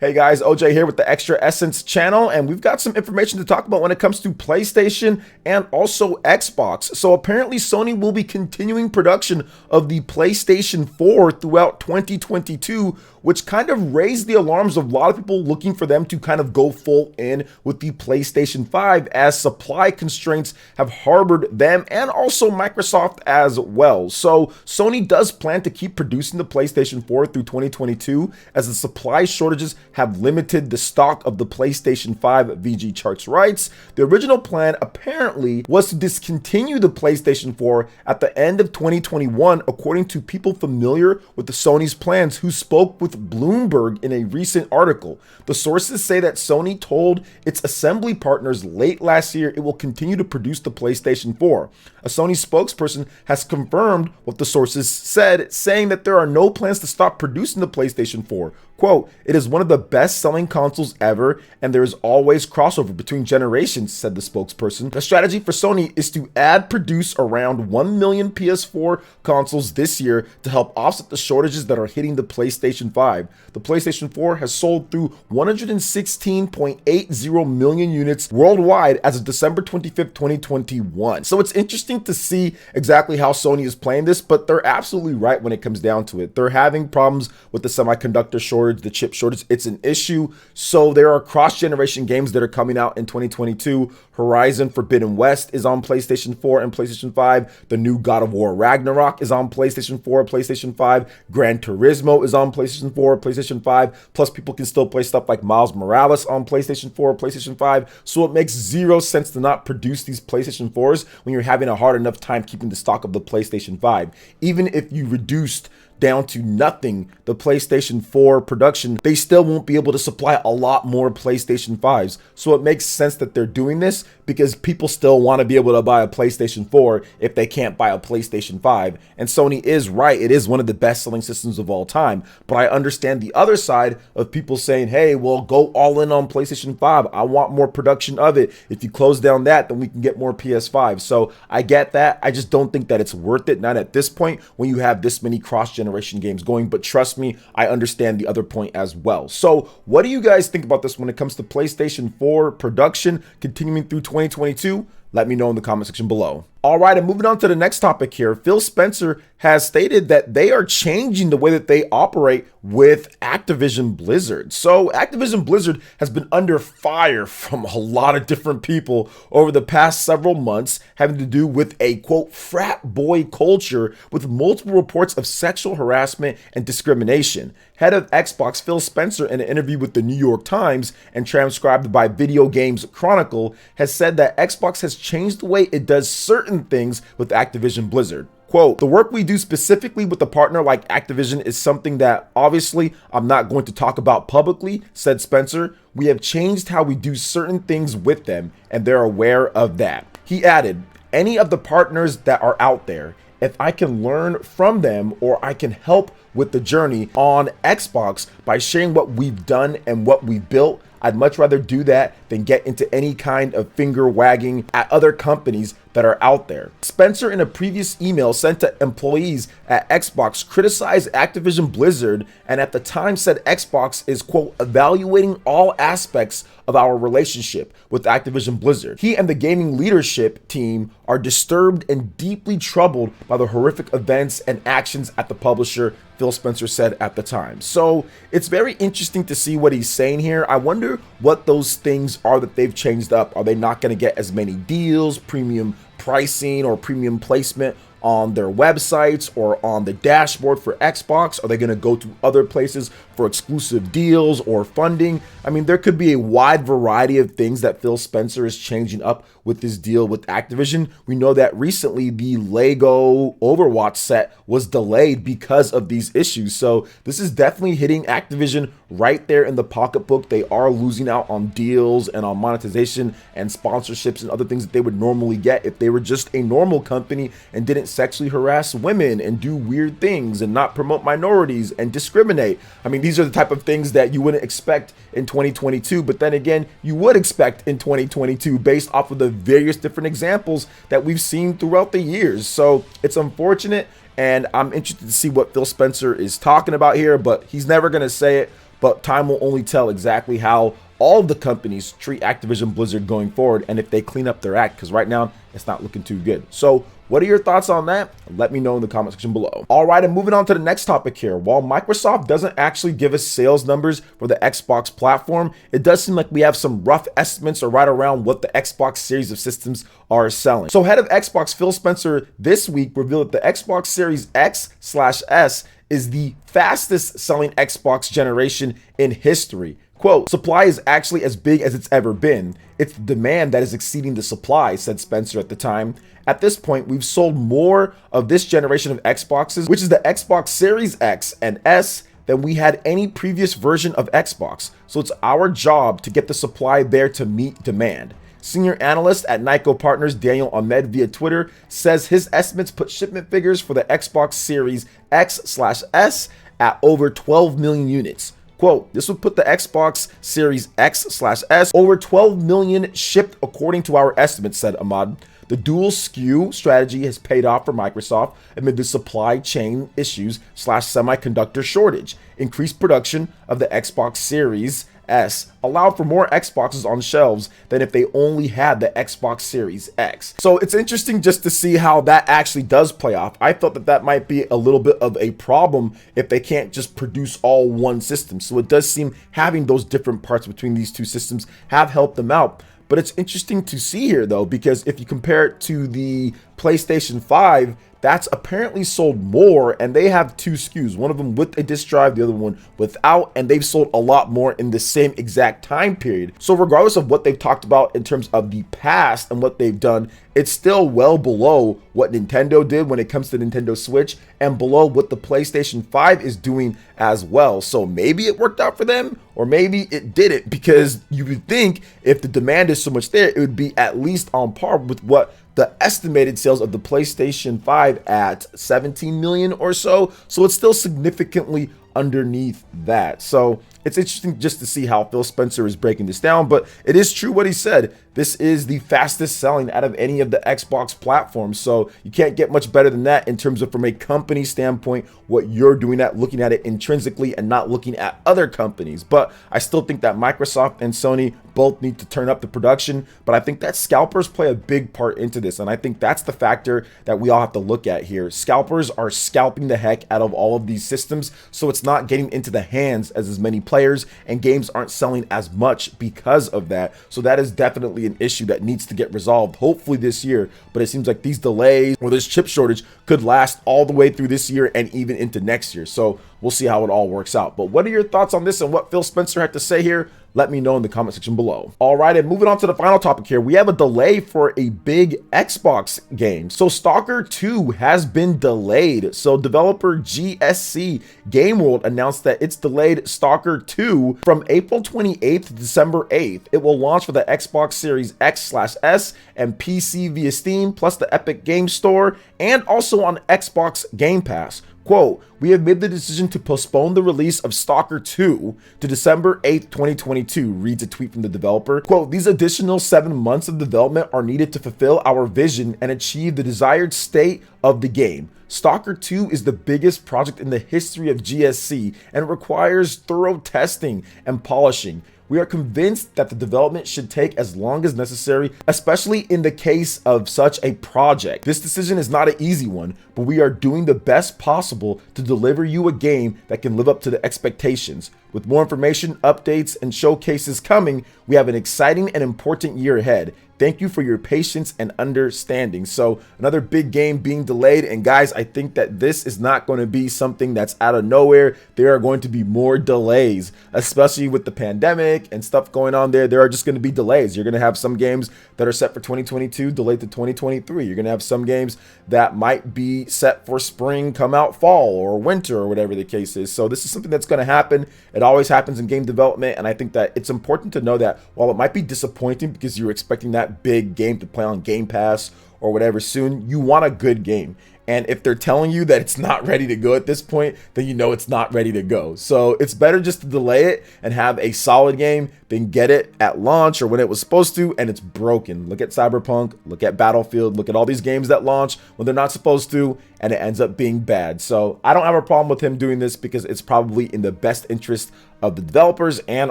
Hey guys, OJ here with the ExtraEssence channel, and we've got some information to talk about when it comes to PlayStation and also Xbox. So apparently Sony will be continuing production of the PlayStation 4 throughout 2022, which kind of raised the alarms of a lot of people looking for them to kind of go full in with the PlayStation 5, as supply constraints have harbored them and also Microsoft as well. So Sony does plan to keep producing the PlayStation 4 through 2022, as the supply shortages have limited the stock of the PlayStation 5 VG charts rights. The original plan apparently was to discontinue the PlayStation 4 at the end of 2021, according to people familiar with the Sony's plans who spoke with Bloomberg in a recent article. The sources say that Sony told its assembly partners late last year it will continue to produce the PlayStation 4. A Sony spokesperson has confirmed what the sources said, saying that there are no plans to stop producing the PlayStation 4. Quote, "It is one of the best-selling consoles ever, and there is always crossover between generations," said the spokesperson. The strategy for Sony is to produce around 1 million PS4 consoles this year to help offset the shortages that are hitting the PlayStation 5. The PlayStation 4 has sold through 116.80 million units worldwide as of December 25th, 2021. So it's interesting to see exactly how Sony is playing this, but they're absolutely right when it comes down to it. They're having problems with the semiconductor shortage, the chip shortage. It's an issue. So there are cross-generation games that are coming out in 2022. Horizon Forbidden West is on PlayStation 4 and PlayStation 5. The new God of War Ragnarok is on PlayStation 4, PlayStation 5. Gran Turismo is on PlayStation 4, PlayStation 5. Plus, people can still play stuff like Miles Morales on PlayStation 4, PlayStation 5. So it makes zero sense to not produce these PlayStation 4s when you're having a hard enough time keeping the stock of the PlayStation 5. Even if you reduced down to nothing the PlayStation 4 production, they still won't be able to supply a lot more PlayStation 5s. So it makes sense that they're doing this because people still want to be able to buy a PlayStation 4 if they can't buy a PlayStation 5. And Sony is right, it is one of the best-selling systems of all time. But I understand the other side of people saying, hey, well, go all in on PlayStation 5. I want more production of it. If you close down that, then we can get more PS5. So I get that. I just don't think that it's worth it, not at this point when you have this many cross-generation games going. But trust me, I understand the other point as well. So what do you guys think about this when it comes to PlayStation 4 production continuing through 2022? Let me know in the comment section below. All right, and moving on to the next topic here. Phil Spencer has stated that they are changing the way that they operate with Activision Blizzard. So Activision Blizzard has been under fire from a lot of different people over the past several months, having to do with a, quote, frat boy culture with multiple reports of sexual harassment and discrimination. Head of Xbox Phil Spencer, in an interview with the New York Times and transcribed by Video Games Chronicle, has said that Xbox has changed the way it does certain things with Activision Blizzard. Quote, "The work we do specifically with a partner like Activision is something that obviously I'm not going to talk about publicly," said Spencer. "We have changed how we do certain things with them, and they're aware of that." He added, "Any of the partners that are out there, if I can learn from them or I can help with the journey on Xbox by sharing what we've done and what we built, I'd much rather do that than get into any kind of finger wagging at other companies that are out there." Spencer, in a previous email sent to employees at Xbox, criticized Activision Blizzard and at the time said Xbox is, quote, "evaluating all aspects of our relationship with Activision Blizzard. He and the gaming leadership team are disturbed and deeply troubled by the horrific events and actions at the publisher," Phil Spencer said at the time. So it's very interesting to see what he's saying here. I wonder what those things are that they've changed up. Are they not going to get as many deals, premium pricing, or premium placement on their websites or on the dashboard for Xbox? Are they going to go to other places for exclusive deals or funding? I mean, there could be a wide variety of things that Phil Spencer is changing up with this deal with Activision. We know that recently the Lego Overwatch set was delayed because of these issues. So this is definitely hitting Activision right there in the pocketbook. They are losing out on deals and on monetization and sponsorships and other things that they would normally get if they were just a normal company and didn't sexually harass women and do weird things and not promote minorities and discriminate. I mean, these are the type of things that you wouldn't expect in 2022, but then again, you would expect in 2022 based off of the various different examples that we've seen throughout the years. So it's unfortunate, and I'm interested to see what Phil Spencer is talking about here, but he's never going to say it. but time will only tell exactly how all of the companies treat Activision Blizzard going forward and if they clean up their act, because right now it's not looking too good. So what are your thoughts on that? Let me know in the comment section below. All right, and moving on to the next topic here. While Microsoft doesn't actually give us sales numbers for the Xbox platform, it does seem like we have some rough estimates or right around what the Xbox series of systems are selling. So head of Xbox Phil Spencer this week revealed that the Xbox Series X/S is the fastest selling Xbox generation in history. Quote, supply is actually as big as it's ever been. It's the demand that is exceeding the supply, said Spencer at the time. At this point, we've sold more of this generation of Xboxes, which is the Xbox Series X and S, than we had any previous version of Xbox. So it's our job to get the supply there to meet demand. Senior analyst at Nyko Partners, Daniel Ahmed, via Twitter, says his estimates put shipment figures for the Xbox Series X/S at over 12 million units. Quote, this would put the Xbox Series X/S over 12 million shipped according to our estimates, said Ahmad. The dual SKU strategy has paid off for Microsoft amid the supply chain issues / semiconductor shortage. Increased production of the Xbox Series S allowed for more Xboxes on shelves than if they only had the Xbox Series X. So it's interesting just to see how that actually does play off. I thought that that might be a little bit of a problem if they can't just produce all one system. So it does seem having those different parts between these two systems have helped them out. But it's interesting to see here though, because if you compare it to the PlayStation 5, that's apparently sold more, and they have two SKUs, one of them with a disk drive, the other one without, and they've sold a lot more in the same exact time period. So regardless of what they've talked about in terms of the past and what they've done, it's still well below what Nintendo did when it comes to Nintendo Switch, and below what the PlayStation 5 is doing as well. So maybe it worked out for them, or maybe it didn't, because you would think if the demand is so much there, it would be at least on par with what the estimated sales of the PlayStation 5 at 17 million or so. So it's still significantly underneath that. So it's interesting just to see how Phil Spencer is breaking this down, but it is true what he said. This is the fastest selling out of any of the Xbox platforms. So you can't get much better than that in terms of, from a company standpoint, what you're doing at looking at it intrinsically and not looking at other companies. But I still think that Microsoft and Sony both need to turn up the production, but I think that scalpers play a big part into this, and I think that's the factor that we all have to look at here. Scalpers are scalping the heck out of all of these systems, so it's not getting into the hands as many players, and games aren't selling as much because of that. So that is definitely an issue that needs to get resolved, hopefully this year, but it seems like these delays or this chip shortage could last all the way through this year and even into next year. So we'll see how it all works out. But what are your thoughts on this and what Phil Spencer had to say here? Let me know in the comment section below. All right, and moving on to the final topic here, we have a delay for a big Xbox game. So Stalker 2 has been delayed. So developer GSC Game World announced that it's delayed Stalker 2 from April 28th to December 8th. It will launch for the Xbox Series X/S and PC via Steam, plus the Epic Game Store, and also on Xbox Game Pass. Quote, we have made the decision to postpone the release of Stalker 2 to December 8th, 2022, reads a tweet from the developer. Quote, these additional 7 months of development are needed to fulfill our vision and achieve the desired state of the game. Stalker 2 is the biggest project in the history of GSC and requires thorough testing and polishing. We are convinced that the development should take as long as necessary, especially in the case of such a project. This decision is not an easy one, but we are doing the best possible to deliver you a game that can live up to the expectations. With more information, updates, and showcases coming, we have an exciting and important year ahead. Thank you for your patience and understanding. So another big game being delayed. And guys, I think that this is not going to be something that's out of nowhere. There are going to be more delays, especially with the pandemic and stuff going on there. There are just going to be delays. You're going to have some games that are set for 2022 delayed to 2023. You're going to have some games that might be set for spring, come out fall or winter or whatever the case is. So this is something that's going to happen. It always happens in game development. And I think that it's important to know that while it might be disappointing because you're expecting that big game to play on Game Pass or whatever soon, you want a good game. And if they're telling you that it's not ready to go at this point, then you know it's not ready to go. So it's better just to delay it and have a solid game than get it at launch or when it was supposed to and it's broken. Look at Cyberpunk, look at Battlefield, look at all these games that launch when they're not supposed to and it ends up being bad. So I don't have a problem with him doing this because it's probably in the best interest of the developers and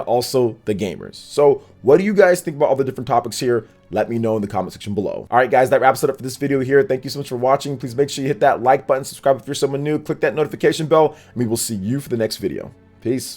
also the gamers. So what do you guys think about all the different topics here? Let me know in the comment section below. All right, guys, that wraps it up for this video here. Thank you so much for watching. Please make sure you hit that like button, subscribe if you're someone new, click that notification bell, and we will see you for the next video. Peace.